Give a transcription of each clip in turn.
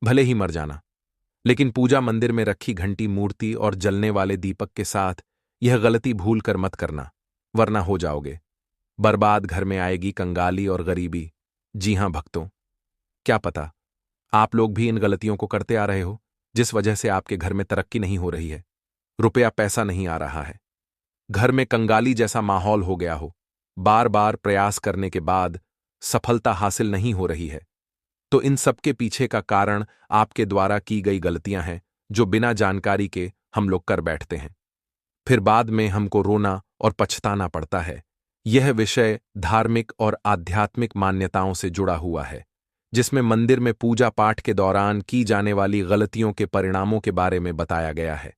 भले ही मर जाना, लेकिन पूजा मंदिर में रखी घंटी, मूर्ति और जलने वाले दीपक के साथ यह गलती भूल कर मत करना, वरना हो जाओगे बर्बाद। घर में आएगी कंगाली और गरीबी। जी हां भक्तों, क्या पता आप लोग भी इन गलतियों को करते आ रहे हो, जिस वजह से आपके घर में तरक्की नहीं हो रही है, रुपया पैसा नहीं आ रहा है, घर में कंगाली जैसा माहौल हो गया हो, बार बार प्रयास करने के बाद सफलता हासिल नहीं हो रही है। तो इन सब के पीछे का कारण आपके द्वारा की गई गलतियां हैं, जो बिना जानकारी के हम लोग कर बैठते हैं। फिर बाद में हमको रोना और पछताना पड़ता है। यह विषय धार्मिक और आध्यात्मिक मान्यताओं से जुड़ा हुआ है, जिसमें मंदिर में पूजा पाठ के दौरान की जाने वाली गलतियों के परिणामों के बारे में बताया गया है।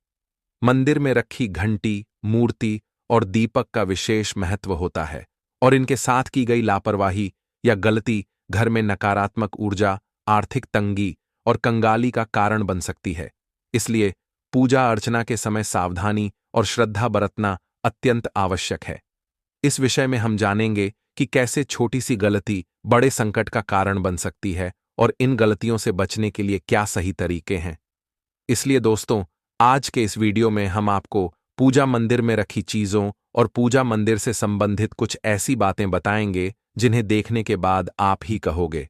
मंदिर में रखी घंटी, मूर्ति और दीपक का विशेष महत्व होता है, और इनके साथ की गई लापरवाही या गलती घर में नकारात्मक ऊर्जा, आर्थिक तंगी और कंगाली का कारण बन सकती है। इसलिए पूजा अर्चना के समय सावधानी और श्रद्धा बरतना अत्यंत आवश्यक है। इस विषय में हम जानेंगे कि कैसे छोटी सी गलती बड़े संकट का कारण बन सकती है और इन गलतियों से बचने के लिए क्या सही तरीके हैं। इसलिए दोस्तों, आज के इस वीडियो में हम आपको पूजा मंदिर में रखी चीजों और पूजा मंदिर से संबंधित कुछ ऐसी बातें बताएंगे जिन्हें देखने के बाद आप ही कहोगे,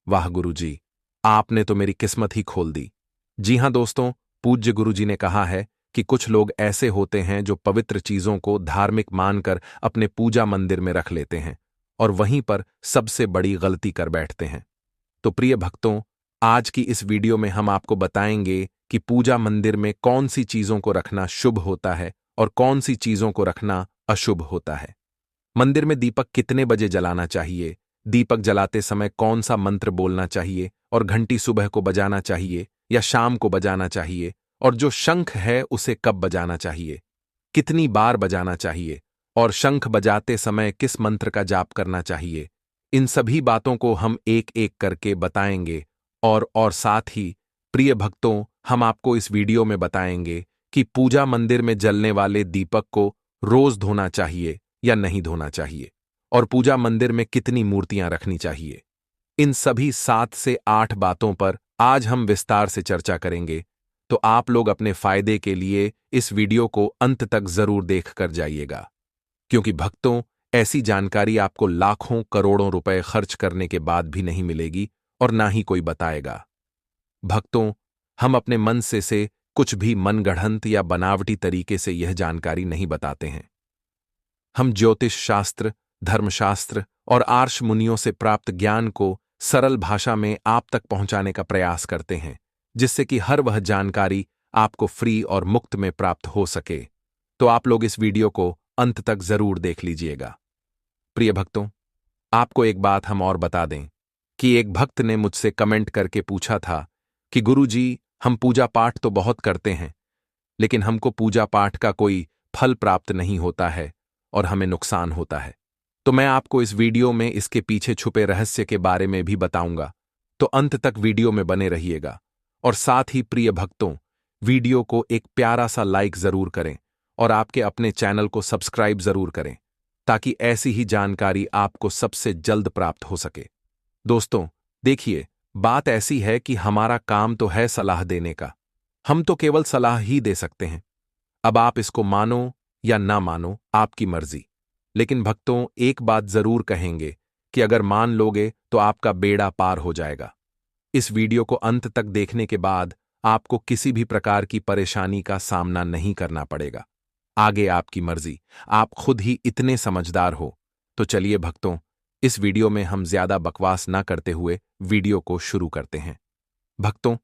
वाह गुरुजी, आपने तो मेरी किस्मत ही खोल दी। जी हां दोस्तों, पूज्य गुरुजी ने कहा है कि कुछ लोग ऐसे होते हैं जो पवित्र चीजों को धार्मिक मानकर अपने पूजा मंदिर में रख लेते हैं और वहीं पर सबसे बड़ी गलती कर बैठते हैं। तो प्रिय भक्तों, आज की इस वीडियो में हम आपको बताएंगे कि पूजा मंदिर में कौन सी चीजों को रखना शुभ होता है और कौन सी चीजों को रखना अशुभ होता है। मंदिर में दीपक कितने बजे जलाना चाहिए, दीपक जलाते समय कौन सा मंत्र बोलना चाहिए, और घंटी सुबह को बजाना चाहिए या शाम को बजाना चाहिए, और जो शंख है उसे कब बजाना चाहिए, कितनी बार बजाना चाहिए, और शंख बजाते समय किस मंत्र का जाप करना चाहिए। इन सभी बातों को हम एक एक करके बताएंगे, और साथ ही प्रिय भक्तों, हम आपको इस वीडियो में बताएंगे कि पूजा मंदिर में जलने वाले दीपक को रोज धोना चाहिए या नहीं धोना चाहिए, और पूजा मंदिर में कितनी मूर्तियां रखनी चाहिए। इन सभी 7 से 8 बातों पर आज हम विस्तार से चर्चा करेंगे, तो आप लोग अपने फायदे के लिए इस वीडियो को अंत तक जरूर देख कर जाइएगा, क्योंकि भक्तों, ऐसी जानकारी आपको लाखों करोड़ों रुपए खर्च करने के बाद भी नहीं मिलेगी और ना ही कोई बताएगा। भक्तों, हम अपने मन से कुछ भी मनगढ़ंत या बनावटी तरीके से यह जानकारी नहीं बताते हैं। हम ज्योतिष शास्त्र, धर्मशास्त्र और आर्ष मुनियों से प्राप्त ज्ञान को सरल भाषा में आप तक पहुंचाने का प्रयास करते हैं, जिससे कि हर वह जानकारी आपको फ्री और मुफ्त में प्राप्त हो सके। तो आप लोग इस वीडियो को अंत तक जरूर देख लीजिएगा। प्रिय भक्तों, आपको एक बात हम और बता दें कि एक भक्त ने मुझसे कमेंट करके पूछा था कि गुरुजी, हम पूजा पाठ तो बहुत करते हैं, लेकिन हमको पूजा पाठ का कोई फल प्राप्त नहीं होता है और हमें नुकसान होता है। तो मैं आपको इस वीडियो में इसके पीछे छुपे रहस्य के बारे में भी बताऊंगा, तो अंत तक वीडियो में बने रहिएगा। और साथ ही प्रिय भक्तों, वीडियो को एक प्यारा सा लाइक जरूर करें और आपके अपने चैनल को सब्सक्राइब जरूर करें, ताकि ऐसी ही जानकारी आपको सबसे जल्द प्राप्त हो सके। दोस्तों देखिए, बात ऐसी है कि हमारा काम तो है सलाह देने का, हम तो केवल सलाह ही दे सकते हैं। अब आप इसको मानो या ना मानो, आपकी मर्जी। लेकिन भक्तों, एक बात जरूर कहेंगे कि अगर मान लोगे तो आपका बेड़ा पार हो जाएगा। इस वीडियो को अंत तक देखने के बाद आपको किसी भी प्रकार की परेशानी का सामना नहीं करना पड़ेगा। आगे आपकी मर्जी, आप खुद ही इतने समझदार हो। तो चलिए भक्तों, इस वीडियो में हम ज्यादा बकवास ना करते हुए वीडियो को शुरू करते हैं। भक्तों,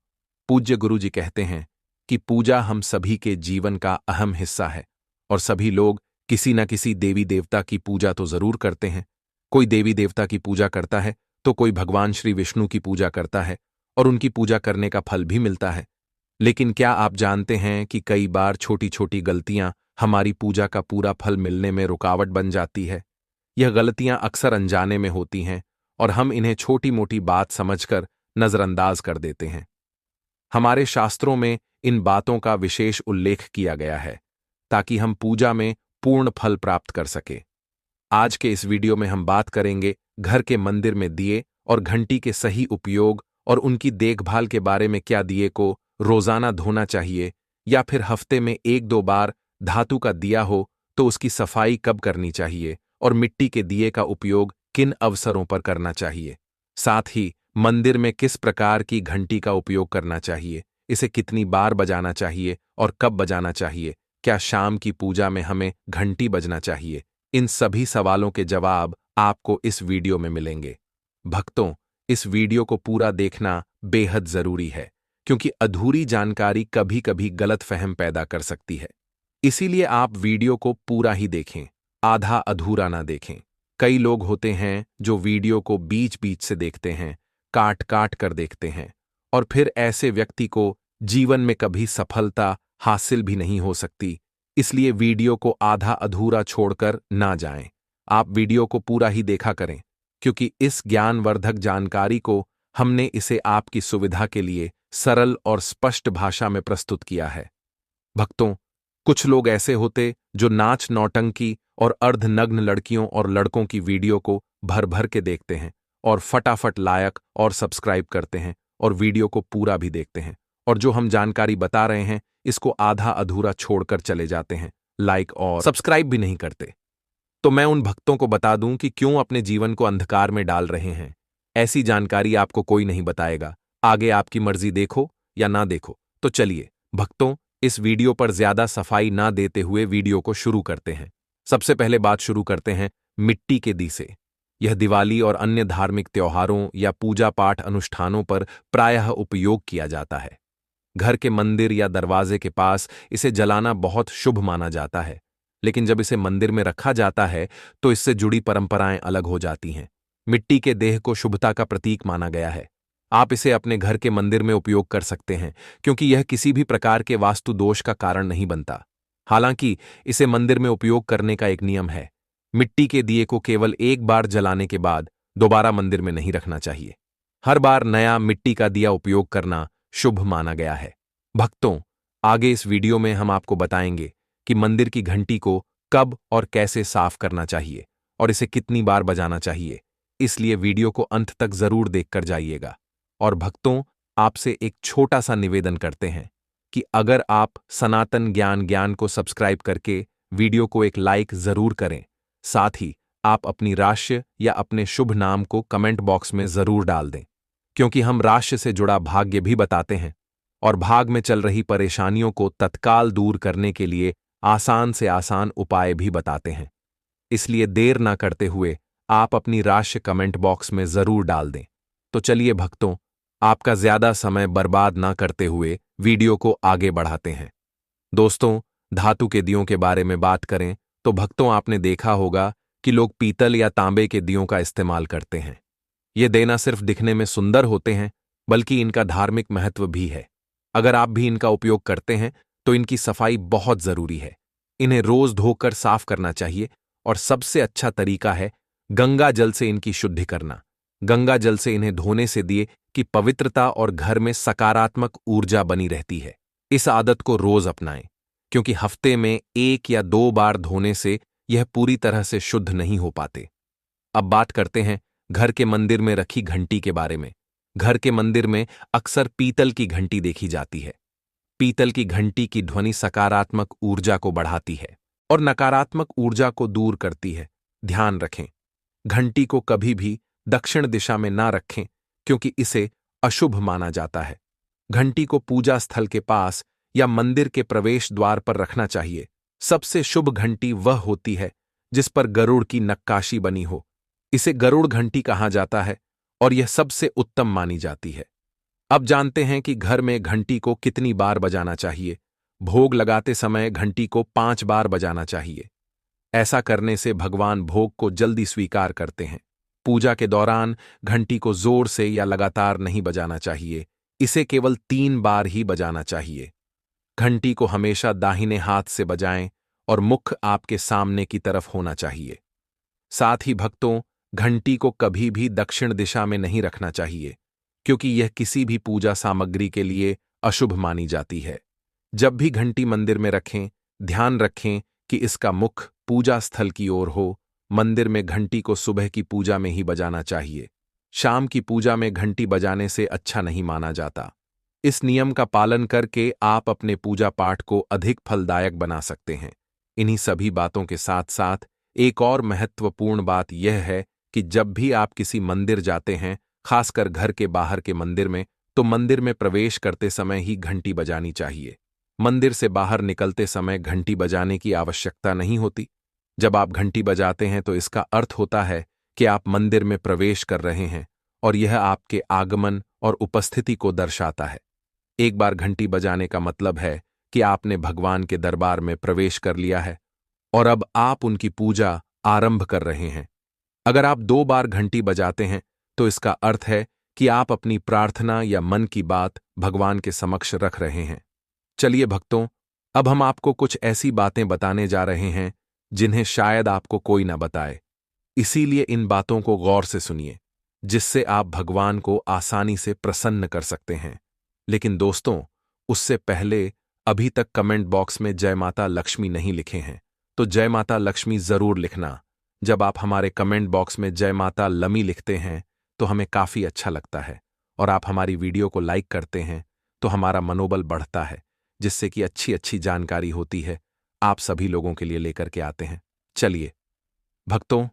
पूज्य गुरुजी कहते हैं कि पूजा हम सभी के जीवन का अहम हिस्सा है, और सभी लोग किसी न किसी देवी देवता की पूजा तो जरूर करते हैं। कोई देवी देवता की पूजा करता है तो कोई भगवान श्री विष्णु की पूजा करता है, और उनकी पूजा करने का फल भी मिलता है। लेकिन क्या आप जानते हैं कि कई बार छोटी छोटी गलतियां हमारी पूजा का पूरा फल मिलने में रुकावट बन जाती है। यह गलतियां अक्सर अनजाने में होती हैं और हम इन्हें छोटी मोटी बात समझकर नजरअंदाज कर देते हैं। हमारे शास्त्रों में इन बातों का विशेष उल्लेख किया गया है, ताकि हम पूजा में पूर्ण फल प्राप्त कर सके। आज के इस वीडियो में हम बात करेंगे घर के मंदिर में दिए और घंटी के सही उपयोग और उनकी देखभाल के बारे में, क्या दिए को रोजाना धोना चाहिए या फिर हफ्ते में 1-2 बार धातु का दिया हो तो उसकी सफाई कब करनी चाहिए और मिट्टी के दिए का उपयोग किन अवसरों पर करना चाहिए। साथ ही मंदिर में किस प्रकार की घंटी का उपयोग करना चाहिए, इसे कितनी बार बजाना चाहिए और कब बजाना चाहिए, क्या शाम की पूजा में हमें घंटी बजना चाहिए, इन सभी सवालों के जवाब आपको इस वीडियो में मिलेंगे। भक्तों, इस वीडियो को पूरा देखना बेहद जरूरी है क्योंकि अधूरी जानकारी कभी कभी गलतफहम पैदा कर सकती है। इसीलिए आप वीडियो को पूरा ही देखें, आधा अधूरा ना देखें। कई लोग होते हैं जो वीडियो को बीच बीच से देखते हैं, काट काट कर देखते हैं, और फिर ऐसे व्यक्ति को जीवन में कभी सफलता हासिल भी नहीं हो सकती। इसलिए वीडियो को आधा अधूरा छोड़कर ना जाएं। आप वीडियो को पूरा ही देखा करें क्योंकि इस ज्ञानवर्धक जानकारी को हमने इसे आपकी सुविधा के लिए सरल और स्पष्ट भाषा में प्रस्तुत किया है। भक्तों, कुछ लोग ऐसे होते जो नाच नौटंकी और अर्धनग्न लड़कियों और लड़कों की वीडियो को भर भर के देखते हैं और फटाफट लाइक और सब्सक्राइब करते हैं और वीडियो को पूरा भी देखते हैं, और जो हम जानकारी बता रहे हैं इसको आधा अधूरा छोड़कर चले जाते हैं, लाइक और सब्सक्राइब भी नहीं करते। तो मैं उन भक्तों को बता दूं कि क्यों अपने जीवन को अंधकार में डाल रहे हैं। ऐसी जानकारी आपको कोई नहीं बताएगा। आगे आपकी मर्जी, देखो या ना देखो। तो चलिए भक्तों, इस वीडियो पर ज्यादा सफाई ना देते हुए वीडियो को शुरू करते हैं। सबसे पहले बात शुरू करते हैं मिट्टी के दी से। यह दिवाली और अन्य धार्मिक त्योहारों या पूजा पाठ अनुष्ठानों पर प्रायः उपयोग किया जाता है। घर के मंदिर या दरवाजे के पास इसे जलाना बहुत शुभ माना जाता है, लेकिन जब इसे मंदिर में रखा जाता है तो इससे जुड़ी परंपराएं अलग हो जाती हैं। मिट्टी के देह को शुभता का प्रतीक माना गया है। आप इसे अपने घर के मंदिर में उपयोग कर सकते हैं क्योंकि यह किसी भी प्रकार के वास्तु दोष का कारण नहीं बनता। हालांकि इसे मंदिर में उपयोग करने का एक नियम है। मिट्टी के दिए को केवल एक बार जलाने के बाद दोबारा मंदिर में नहीं रखना चाहिए। हर बार नया मिट्टी का दिया उपयोग करना शुभ माना गया है। भक्तों, आगे इस वीडियो में हम आपको बताएंगे कि मंदिर की घंटी को कब और कैसे साफ करना चाहिए और इसे कितनी बार बजाना चाहिए। इसलिए वीडियो को अंत तक जरूर देखकर जाइएगा। और भक्तों, आपसे एक छोटा सा निवेदन करते हैं कि अगर आप सनातन ज्ञान को सब्सक्राइब करके वीडियो को एक लाइक जरूर करें। साथ ही आप अपनी राशि या अपने शुभ नाम को कमेंट बॉक्स में जरूर डाल दें, क्योंकि हम राशि से जुड़ा भाग्य भी बताते हैं और भाग में चल रही परेशानियों को तत्काल दूर करने के लिए आसान से आसान उपाय भी बताते हैं। इसलिए देर ना करते हुए आप अपनी राशि कमेंट बॉक्स में जरूर डाल दें। तो चलिए भक्तों, आपका ज्यादा समय बर्बाद ना करते हुए वीडियो को आगे बढ़ाते हैं। दोस्तों, धातु के दियों के बारे में बात करें तो भक्तों, आपने देखा होगा कि लोग पीतल या तांबे के दियों का इस्तेमाल करते हैं। ये देना सिर्फ दिखने में सुंदर होते हैं, बल्कि इनका धार्मिक महत्व भी है। अगर आप भी इनका उपयोग करते हैं तो इनकी सफाई बहुत जरूरी है। इन्हें रोज धोकर साफ करना चाहिए और सबसे अच्छा तरीका है गंगा जल से इनकी शुद्धि करना। गंगा जल से इन्हें धोने से दिए की पवित्रता और घर में सकारात्मक ऊर्जा बनी रहती है। इस आदत को रोज अपनाएं, क्योंकि हफ्ते में 1 या 2 बार धोने से यह पूरी तरह से शुद्ध नहीं हो पाते। अब बात करते हैं घर के मंदिर में रखी घंटी के बारे में। घर के मंदिर में अक्सर पीतल की घंटी देखी जाती है। पीतल की घंटी की ध्वनि सकारात्मक ऊर्जा को बढ़ाती है और नकारात्मक ऊर्जा को दूर करती है। ध्यान रखें, घंटी को कभी भी दक्षिण दिशा में ना रखें क्योंकि इसे अशुभ माना जाता है। घंटी को पूजा स्थल के पास या मंदिर के प्रवेश द्वार पर रखना चाहिए। सबसे शुभ घंटी वह होती है जिस पर गरुड़ की नक्काशी बनी हो। इसे गरुड़ घंटी कहा जाता है और यह सबसे उत्तम मानी जाती है। अब जानते हैं कि घर में घंटी को कितनी बार बजाना चाहिए। भोग लगाते समय घंटी को 5 बार बजाना चाहिए। ऐसा करने से भगवान भोग को जल्दी स्वीकार करते हैं। पूजा के दौरान घंटी को जोर से या लगातार नहीं बजाना चाहिए। इसे केवल 3 बार ही बजाना चाहिए। घंटी को हमेशा दाहिने हाथ से बजाएं और मुख आपके सामने की तरफ होना चाहिए। साथ ही भक्तों, घंटी को कभी भी दक्षिण दिशा में नहीं रखना चाहिए क्योंकि यह किसी भी पूजा सामग्री के लिए अशुभ मानी जाती है। जब भी घंटी मंदिर में रखें, ध्यान रखें कि इसका मुख पूजा स्थल की ओर हो। मंदिर में घंटी को सुबह की पूजा में ही बजाना चाहिए। शाम की पूजा में घंटी बजाने से अच्छा नहीं माना जाता। इस नियम का पालन करके आप अपने पूजा पाठ को अधिक फलदायक बना सकते हैं। इन्हीं सभी बातों के साथ साथ एक और महत्वपूर्ण बात यह है कि जब भी आप किसी मंदिर जाते हैं, खासकर घर के बाहर के मंदिर में, तो मंदिर में प्रवेश करते समय ही घंटी बजानी चाहिए। मंदिर से बाहर निकलते समय घंटी बजाने की आवश्यकता नहीं होती। जब आप घंटी बजाते हैं तो इसका अर्थ होता है कि आप मंदिर में प्रवेश कर रहे हैं और यह आपके आगमन और उपस्थिति को दर्शाता है। एक बार घंटी बजाने का मतलब है कि आपने भगवान के दरबार में प्रवेश कर लिया है और अब आप उनकी पूजा आरंभ कर रहे हैं। अगर आप 2 बार घंटी बजाते हैं तो इसका अर्थ है कि आप अपनी प्रार्थना या मन की बात भगवान के समक्ष रख रहे हैं। चलिए भक्तों, अब हम आपको कुछ ऐसी बातें बताने जा रहे हैं जिन्हें शायद आपको कोई ना बताए। इसीलिए इन बातों को गौर से सुनिए, जिससे आप भगवान को आसानी से प्रसन्न कर सकते हैं। लेकिन दोस्तों, उससे पहले अभी तक कमेंट बॉक्स में जय माता लक्ष्मी नहीं लिखे हैं, तो जय माता लक्ष्मी जरूर लिखना। जब आप हमारे कमेंट बॉक्स में जय माता लमी लिखते हैं तो हमें काफी अच्छा लगता है, और आप हमारी वीडियो को लाइक करते हैं तो हमारा मनोबल बढ़ता है, जिससे कि अच्छी अच्छी जानकारी होती है आप सभी लोगों के लिए लेकर के आते हैं। चलिए भक्तों,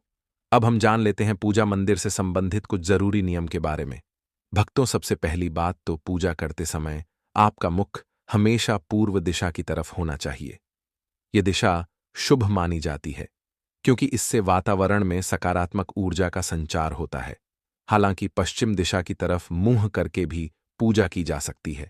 अब हम जान लेते हैं पूजा मंदिर से संबंधित कुछ जरूरी नियम के बारे में। भक्तों, सबसे पहली बात तो पूजा करते समय आपका मुख हमेशा पूर्व दिशा की तरफ होना चाहिए। यह दिशा शुभ मानी जाती है क्योंकि इससे वातावरण में सकारात्मक ऊर्जा का संचार होता है। हालांकि पश्चिम दिशा की तरफ मुंह करके भी पूजा की जा सकती है,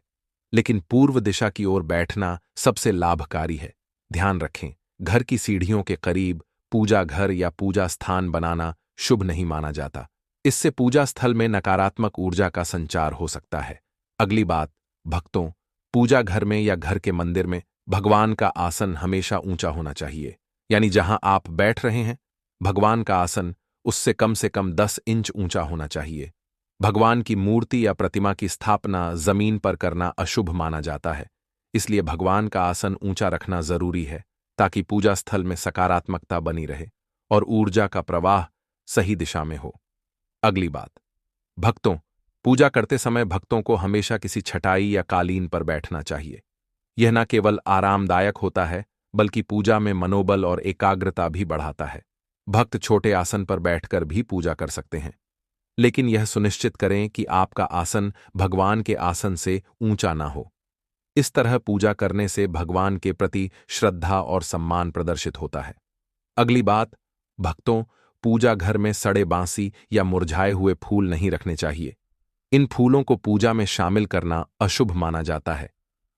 लेकिन पूर्व दिशा की ओर बैठना सबसे लाभकारी है। ध्यान रखें, घर की सीढ़ियों के करीब पूजा घर या पूजा स्थान बनाना शुभ नहीं माना जाता। इससे पूजा स्थल में नकारात्मक ऊर्जा का संचार हो सकता है। अगली बात, भक्तों, पूजा घर में या घर के मंदिर में भगवान का आसन हमेशा ऊंचा होना चाहिए। यानी जहां आप बैठ रहे हैं, भगवान का आसन उससे कम से कम 10 इंच ऊंचा होना चाहिए। भगवान की मूर्ति या प्रतिमा की स्थापना जमीन पर करना अशुभ माना जाता है। इसलिए भगवान का आसन ऊंचा रखना जरूरी है ताकि पूजा स्थल में सकारात्मकता बनी रहे और ऊर्जा का प्रवाह सही दिशा में हो। अगली बात, भक्तों, पूजा करते समय भक्तों को हमेशा किसी छटाई या कालीन पर बैठना चाहिए। यह न केवल आरामदायक होता है बल्कि पूजा में मनोबल और एकाग्रता भी बढ़ाता है। भक्त छोटे आसन पर बैठकर भी पूजा कर सकते हैं, लेकिन यह सुनिश्चित करें कि आपका आसन भगवान के आसन से ऊंचा ना हो। इस तरह पूजा करने से भगवान के प्रति श्रद्धा और सम्मान प्रदर्शित होता है। अगली बात, भक्तों, पूजा घर में सड़े बांसी या मुरझाए हुए फूल नहीं रखने चाहिए। इन फूलों को पूजा में शामिल करना अशुभ माना जाता है।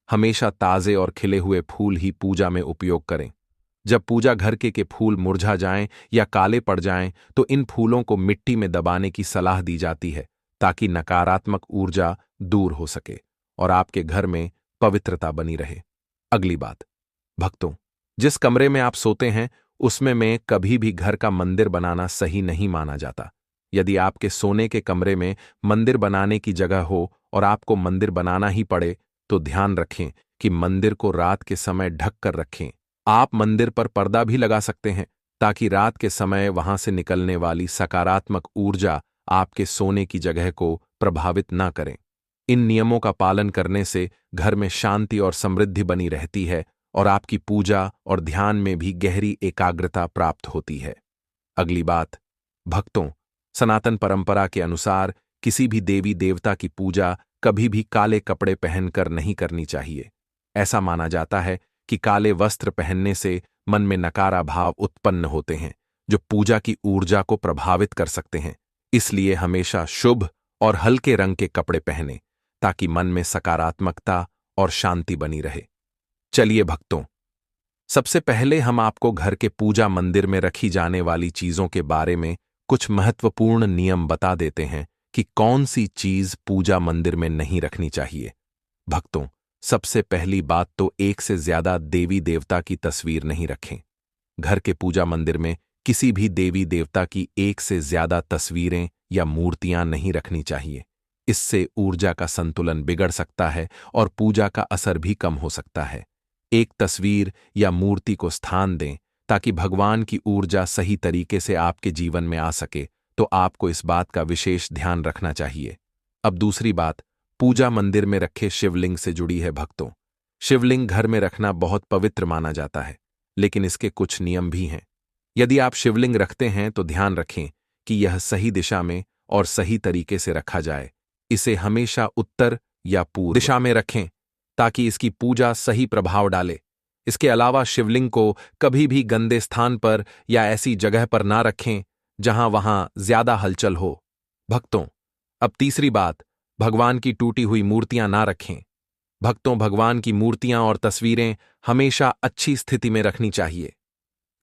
हमेशा ताजे और खिले हुए फूल ही पूजा में उपयोग करें। जब पूजा घर के फूल मुरझा जाएं या काले पड़ जाएं तो इन फूलों को मिट्टी में दबाने की सलाह दी जाती है ताकि नकारात्मक ऊर्जा दूर हो सके और आपके घर में पवित्रता बनी रहे। अगली बात, भक्तों, जिस कमरे में आप सोते हैं उसमें में कभी भी घर का मंदिर बनाना सही नहीं माना जाता। यदि आपके सोने के कमरे में मंदिर बनाने की जगह हो और आपको मंदिर बनाना ही पड़े तो ध्यान रखें कि मंदिर को रात के समय ढक कर रखें। आप मंदिर पर पर्दा भी लगा सकते हैं ताकि रात के समय वहां से निकलने वाली सकारात्मक ऊर्जा आपके सोने की जगह को प्रभावित न करें। इन नियमों का पालन करने से घर में शांति और समृद्धि बनी रहती है और आपकी पूजा और ध्यान में भी गहरी एकाग्रता प्राप्त होती है। अगली बात, भक्तों, सनातन परंपरा के अनुसार किसी भी देवी देवता की पूजा कभी भी काले कपड़े पहनकर नहीं करनी चाहिए। ऐसा माना जाता है कि काले वस्त्र पहनने से मन में नकारा भाव उत्पन्न होते हैं जो पूजा की ऊर्जा को प्रभावित कर सकते हैं। इसलिए हमेशा शुभ और हल्के रंग के कपड़े पहनें ताकि मन में सकारात्मकता और शांति बनी रहे। चलिए भक्तों, सबसे पहले हम आपको घर के पूजा मंदिर में रखी जाने वाली चीजों के बारे में कुछ महत्वपूर्ण नियम बता देते हैं कि कौन सी चीज पूजा मंदिर में नहीं रखनी चाहिए। भक्तों, सबसे पहली बात तो एक से ज्यादा देवी देवता की तस्वीर नहीं रखें। घर के पूजा मंदिर में किसी भी देवी देवता की एक से ज्यादा तस्वीरें या मूर्तियां नहीं रखनी चाहिए। इससे ऊर्जा का संतुलन बिगड़ सकता है और पूजा का असर भी कम हो सकता है। एक तस्वीर या मूर्ति को स्थान दें ताकि भगवान की ऊर्जा सही तरीके से आपके जीवन में आ सके तो आपको इस बात का विशेष ध्यान रखना चाहिए। अब दूसरी बात, पूजा मंदिर में रखे शिवलिंग से जुड़ी है भक्तों। शिवलिंग घर में रखना बहुत पवित्र माना जाता है, लेकिन इसके कुछ नियम भी हैं। यदि आप शिवलिंग रखते हैं तो ध्यान रखें कि यह सही दिशा में और सही तरीके से रखा जाए। इसे हमेशा उत्तर या पूर्व दिशा में रखें ताकि इसकी पूजा सही प्रभाव डाले। इसके अलावा शिवलिंग को कभी भी गंदे स्थान पर या ऐसी जगह पर ना रखें जहां वहां ज्यादा हलचल हो। भक्तों, अब तीसरी बात, भगवान की टूटी हुई मूर्तियां ना रखें। भक्तों, भगवान की मूर्तियां और तस्वीरें हमेशा अच्छी स्थिति में रखनी चाहिए।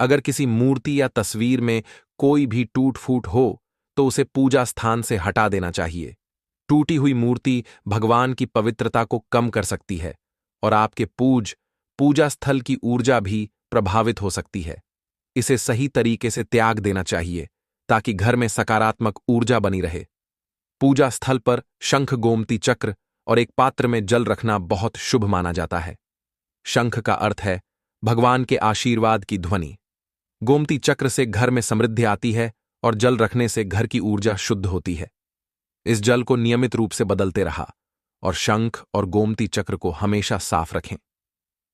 अगर किसी मूर्ति या तस्वीर में कोई भी टूट फूट हो तो उसे पूजा स्थान से हटा देना चाहिए। टूटी हुई मूर्ति भगवान की पवित्रता को कम कर सकती है और आपके पूजा स्थल की ऊर्जा भी प्रभावित हो सकती है। इसे सही तरीके से त्याग देना चाहिए ताकि घर में सकारात्मक ऊर्जा बनी रहे। पूजा स्थल पर शंख, गोमती चक्र और एक पात्र में जल रखना बहुत शुभ माना जाता है। शंख का अर्थ है भगवान के आशीर्वाद की ध्वनि। गोमती चक्र से घर में समृद्धि आती है और जल रखने से घर की ऊर्जा शुद्ध होती है। इस जल को नियमित रूप से बदलते रहा और शंख और गोमती चक्र को हमेशा साफ रखें।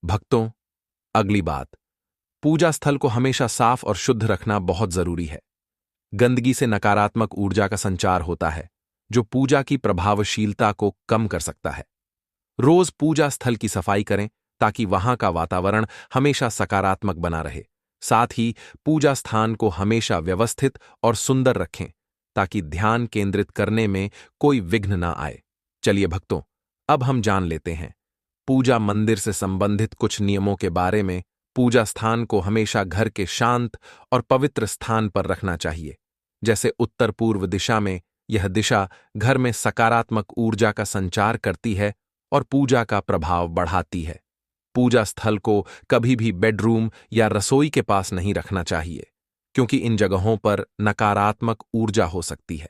भक्तों, अगली बात, पूजा स्थल को हमेशा साफ और शुद्ध रखना बहुत जरूरी है। गंदगी से नकारात्मक ऊर्जा का संचार होता है जो पूजा की प्रभावशीलता को कम कर सकता है। रोज पूजा स्थल की सफाई करें ताकि वहां का वातावरण हमेशा सकारात्मक बना रहे। साथ ही पूजा स्थान को हमेशा व्यवस्थित और सुंदर रखें ताकि ध्यान केंद्रित करने में कोई विघ्न ना आए। चलिए भक्तों, अब हम जान लेते हैं पूजा मंदिर से संबंधित कुछ नियमों के बारे में। पूजा स्थान को हमेशा घर के शांत और पवित्र स्थान पर रखना चाहिए, जैसे उत्तर पूर्व दिशा में। यह दिशा घर में सकारात्मक ऊर्जा का संचार करती है और पूजा का प्रभाव बढ़ाती है। पूजा स्थल को कभी भी बेडरूम या रसोई के पास नहीं रखना चाहिए, क्योंकि इन जगहों पर नकारात्मक ऊर्जा हो सकती है।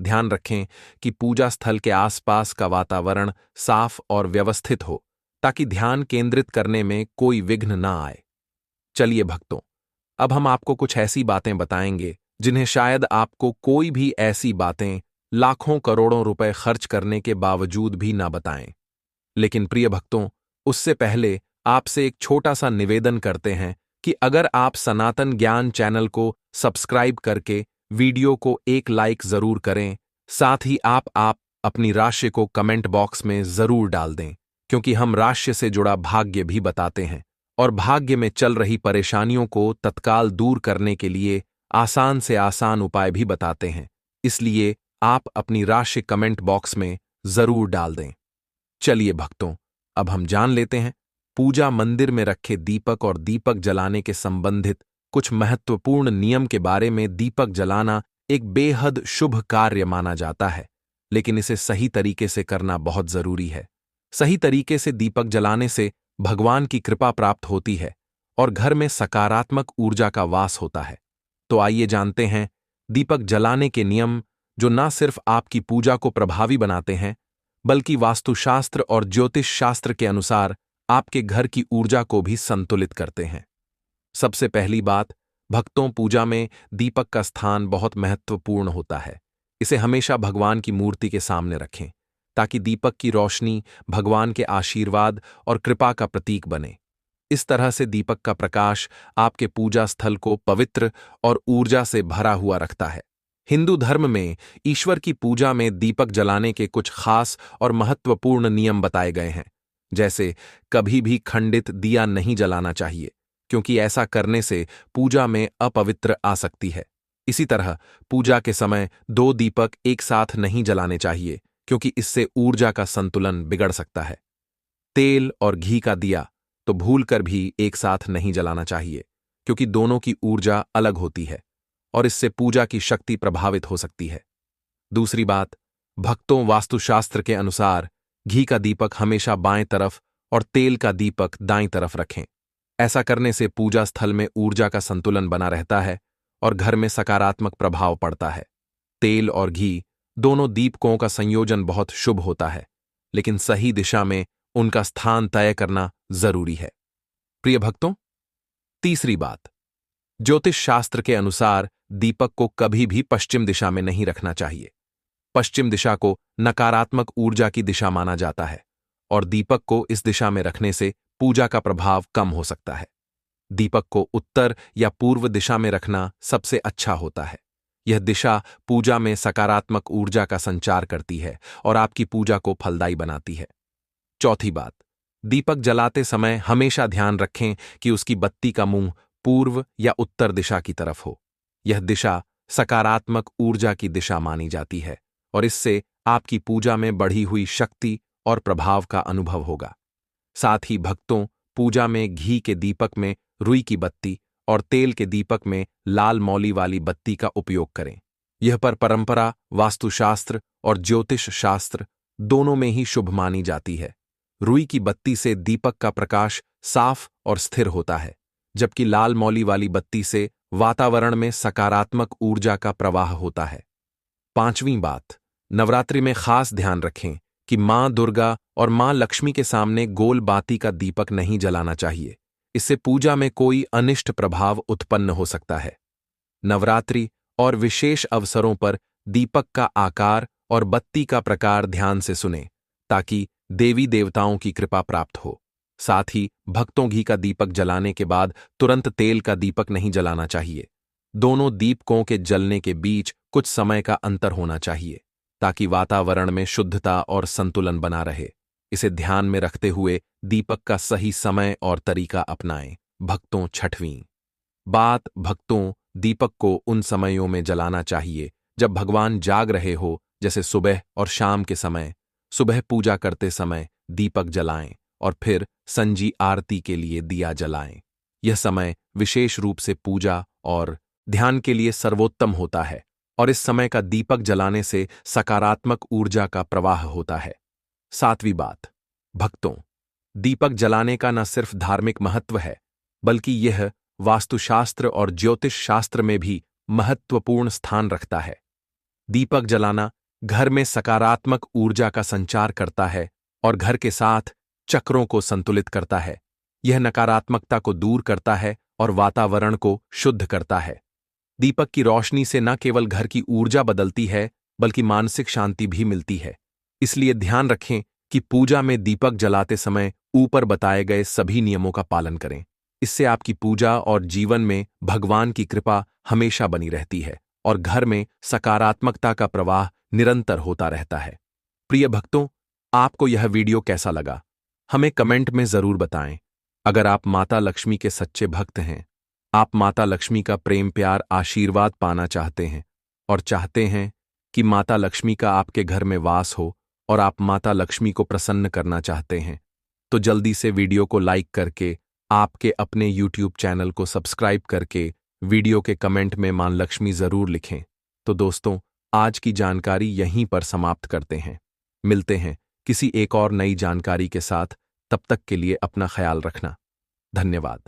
ध्यान रखें कि पूजा स्थल के आसपास का वातावरण साफ और व्यवस्थित हो ताकि ध्यान केंद्रित करने में कोई विघ्न ना आए। चलिए भक्तों, अब हम आपको कुछ ऐसी बातें बताएंगे जिन्हें शायद आपको कोई भी ऐसी बातें लाखों करोड़ों रुपए खर्च करने के बावजूद भी ना बताएं। लेकिन प्रिय भक्तों, उससे पहले आपसे एक छोटा सा निवेदन करते हैं कि अगर आप सनातन ज्ञान चैनल को सब्सक्राइब करके वीडियो को एक लाइक जरूर करें। साथ ही आप अपनी राशि को कमेंट बॉक्स में जरूर डाल दें, क्योंकि हम राशि से जुड़ा भाग्य भी बताते हैं और भाग्य में चल रही परेशानियों को तत्काल दूर करने के लिए आसान से आसान उपाय भी बताते हैं। इसलिए आप अपनी राशि कमेंट बॉक्स में जरूर डाल दें। चलिए भक्तों, अब हम जान लेते हैं पूजा मंदिर में रखे दीपक और दीपक जलाने के संबंधित कुछ महत्वपूर्ण नियम के बारे में। दीपक जलाना एक बेहद शुभ कार्य माना जाता है, लेकिन इसे सही तरीके से करना बहुत जरूरी है। सही तरीके से दीपक जलाने से भगवान की कृपा प्राप्त होती है और घर में सकारात्मक ऊर्जा का वास होता है। तो आइए जानते हैं दीपक जलाने के नियम, जो न सिर्फ आपकी पूजा को प्रभावी बनाते हैं, बल्कि वास्तुशास्त्र और ज्योतिष शास्त्र के अनुसार आपके घर की ऊर्जा को भी संतुलित करते हैं। सबसे पहली बात, भक्तों, पूजा में दीपक का स्थान बहुत महत्वपूर्ण होता है। इसे हमेशा भगवान की मूर्ति के सामने रखें ताकि दीपक की रोशनी भगवान के आशीर्वाद और कृपा का प्रतीक बने। इस तरह से दीपक का प्रकाश आपके पूजा स्थल को पवित्र और ऊर्जा से भरा हुआ रखता है। हिंदू धर्म में ईश्वर की पूजा में दीपक जलाने के कुछ खास और महत्वपूर्ण नियम बताए गए हैं, जैसे कभी भी खंडित दिया नहीं जलाना चाहिए, क्योंकि ऐसा करने से पूजा में अपवित्र आ सकती है। इसी तरह पूजा के समय 2 दीपक एक साथ नहीं जलाने चाहिए, क्योंकि इससे ऊर्जा का संतुलन बिगड़ सकता है। तेल और घी का दिया तो भूलकर भी एक साथ नहीं जलाना चाहिए, क्योंकि दोनों की ऊर्जा अलग होती है और इससे पूजा की शक्ति प्रभावित हो सकती है। दूसरी बात, भक्तों, वास्तुशास्त्र के अनुसार घी का दीपक हमेशा बाएं तरफ और तेल का दीपक दाईं तरफ रखें। ऐसा करने से पूजा स्थल में ऊर्जा का संतुलन बना रहता है और घर में सकारात्मक प्रभाव पड़ता है। तेल और घी दोनों दीपकों का संयोजन बहुत शुभ होता है, लेकिन सही दिशा में उनका स्थान तय करना जरूरी है। प्रिय भक्तों, तीसरी बात, ज्योतिष शास्त्र के अनुसार दीपक को कभी भी पश्चिम दिशा में नहीं रखना चाहिए। पश्चिम दिशा को नकारात्मक ऊर्जा की दिशा माना जाता है और दीपक को इस दिशा में रखने से पूजा का प्रभाव कम हो सकता है। दीपक को उत्तर या पूर्व दिशा में रखना सबसे अच्छा होता है। यह दिशा पूजा में सकारात्मक ऊर्जा का संचार करती है और आपकी पूजा को फलदायी बनाती है। चौथी बात, दीपक जलाते समय हमेशा ध्यान रखें कि उसकी बत्ती का मुंह पूर्व या उत्तर दिशा की तरफ हो। यह दिशा सकारात्मक ऊर्जा की दिशा मानी जाती है और इससे आपकी पूजा में बढ़ी हुई शक्ति और प्रभाव का अनुभव होगा। साथ ही भक्तों पूजा में घी के दीपक में रुई की बत्ती और तेल के दीपक में लाल मौली वाली बत्ती का उपयोग करें। यह पर परंपरा, वास्तुशास्त्र और ज्योतिष शास्त्र दोनों में ही शुभ मानी जाती है। रुई की बत्ती से दीपक का प्रकाश साफ और स्थिर होता है, जबकि लाल मौली वाली बत्ती से वातावरण में सकारात्मक ऊर्जा का प्रवाह होता है। पांचवीं बात, नवरात्रि में खास ध्यान रखें कि मां दुर्गा और मां लक्ष्मी के सामने गोल बाती का दीपक नहीं जलाना चाहिए। इससे पूजा में कोई अनिष्ट प्रभाव उत्पन्न हो सकता है। नवरात्रि और विशेष अवसरों पर दीपक का आकार और बत्ती का प्रकार ध्यान से सुनें ताकि देवी देवताओं की कृपा प्राप्त हो। साथ ही भक्तों घी का दीपक जलाने के बाद तुरंत तेल का दीपक नहीं जलाना चाहिए। दोनों दीपकों के जलने के बीच कुछ समय का अंतर होना चाहिए ताकि वातावरण में शुद्धता और संतुलन बना रहे। इसे ध्यान में रखते हुए दीपक का सही समय और तरीका अपनाएं। भक्तों छठवीं बात, भक्तों दीपक को उन समयों में जलाना चाहिए जब भगवान जाग रहे हो, जैसे सुबह और शाम के समय। सुबह पूजा करते समय दीपक जलाएं और फिर संजी आरती के लिए दिया जलाएं। यह समय विशेष रूप से पूजा और ध्यान के लिए सर्वोत्तम होता है और इस समय का दीपक जलाने से सकारात्मक ऊर्जा का प्रवाह होता है। सातवीं बात, भक्तों दीपक जलाने का न सिर्फ धार्मिक महत्व है, बल्कि यह वास्तुशास्त्र और ज्योतिष शास्त्र में भी महत्वपूर्ण स्थान रखता है। दीपक जलाना घर में सकारात्मक ऊर्जा का संचार करता है और घर के साथ चक्रों को संतुलित करता है। यह नकारात्मकता को दूर करता है और वातावरण को शुद्ध करता है। दीपक की रोशनी से न केवल घर की ऊर्जा बदलती है, बल्कि मानसिक शांति भी मिलती है। इसलिए ध्यान रखें कि पूजा में दीपक जलाते समय ऊपर बताए गए सभी नियमों का पालन करें। इससे आपकी पूजा और जीवन में भगवान की कृपा हमेशा बनी रहती है और घर में सकारात्मकता का प्रवाह निरंतर होता रहता है। प्रिय भक्तों, आपको यह वीडियो कैसा लगा? हमें कमेंट में जरूर बताएं। अगर आप माता लक्ष्मी के सच्चे भक्त हैं, आप माता लक्ष्मी का प्रेम प्यार आशीर्वाद पाना चाहते हैं और चाहते हैं कि माता लक्ष्मी का आपके घर में वास हो और आप माता लक्ष्मी को प्रसन्न करना चाहते हैं, तो जल्दी से वीडियो को लाइक करके, आपके अपने YouTube चैनल को सब्सक्राइब करके वीडियो के कमेंट में मां लक्ष्मी जरूर लिखें। तो दोस्तों, आज की जानकारी यहीं पर समाप्त करते हैं। मिलते हैं किसी एक और नई जानकारी के साथ। तब तक के लिए अपना ख्याल रखना। धन्यवाद।